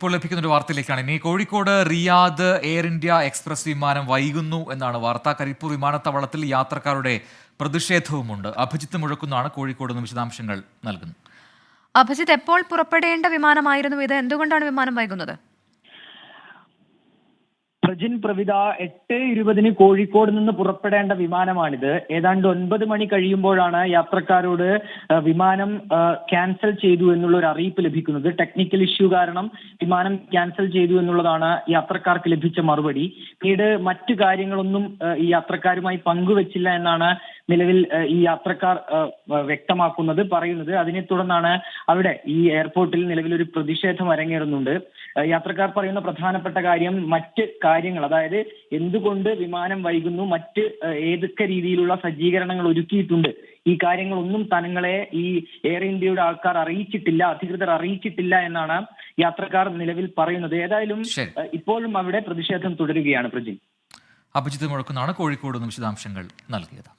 ഇപ്പോൾ ലഭിക്കുന്ന ഒരു വാർത്തയിലേക്കാണ് ഇനി. Kozhikode Riyadh air India express വിമാനം വൈകുന്നു എന്നാണ് വാർത്ത. കരിപ്പൂർ വിമാനത്താവളത്തിൽ യാത്രക്കാരുടെ പ്രതിഷേധവുമുണ്ട്. അഭിജിത്ത് മുഴക്കുന്നാണ് കോഴിക്കോട് നിന്ന് വിശദാംശങ്ങൾ നൽകുന്നത്. അഭിജിത്ത്, എപ്പോൾ പുറപ്പെടേണ്ട വിമാനമായിരുന്നു ഇത്? എന്തുകൊണ്ടാണ് വിമാനം വൈകുന്നത്? പ്രജിൻ, പ്രവിത, 8:20 കോഴിക്കോട് നിന്ന് പുറപ്പെടേണ്ട വിമാനമാണിത്. ഏതാണ്ട് 9 മണി കഴിയുമ്പോഴാണ് യാത്രക്കാരോട് വിമാനം ക്യാൻസൽ ചെയ്തു എന്നുള്ള ഒരു അറിയിപ്പ് ലഭിക്കുന്നത്. ടെക്നിക്കൽ ഇഷ്യൂ കാരണം വിമാനം ക്യാൻസൽ ചെയ്തു എന്നുള്ളതാണ് യാത്രക്കാർക്ക് ലഭിച്ച മറുപടി. പിന്നീട് മറ്റു കാര്യങ്ങളൊന്നും ഈ യാത്രക്കാരുമായി പങ്കുവച്ചില്ല എന്നാണ് നിലവിൽ ഈ യാത്രക്കാർ പറയുന്നത്. അതിനെ തുടർന്നാണ് അവിടെ ഈ എയർപോർട്ടിൽ നിലവിൽ ഒരു പ്രതിഷേധം അരങ്ങേറുന്നുണ്ട്. യാത്രക്കാർ പറയുന്ന പ്രധാനപ്പെട്ട കാര്യം മറ്റ് കാര്യങ്ങൾ, അതായത് എന്തുകൊണ്ട് വിമാനം വൈകുന്നു, മറ്റ് ഏതൊക്കെ രീതിയിലുള്ള സജ്ജീകരണങ്ങൾ ഒരുക്കിയിട്ടുണ്ട്, ഈ കാര്യങ്ങളൊന്നും തങ്ങളെ ഈ എയർ ഇന്ത്യയുടെ ആൾക്കാർ അറിയിച്ചിട്ടില്ല, അധികൃതർ അറിയിച്ചിട്ടില്ല എന്നാണ് യാത്രക്കാർ നിലവിൽ പറയുന്നത്. ഏതായാലും ഇപ്പോഴും അവിടെ പ്രതിഷേധം തുടരുകയാണ്. പ്രജിൻ, അഭിജിത്ത് മുഴക്കുന്നാണ് കോഴിക്കോട് നിന്ന് വിശദാംശങ്ങൾ നൽകിയത്.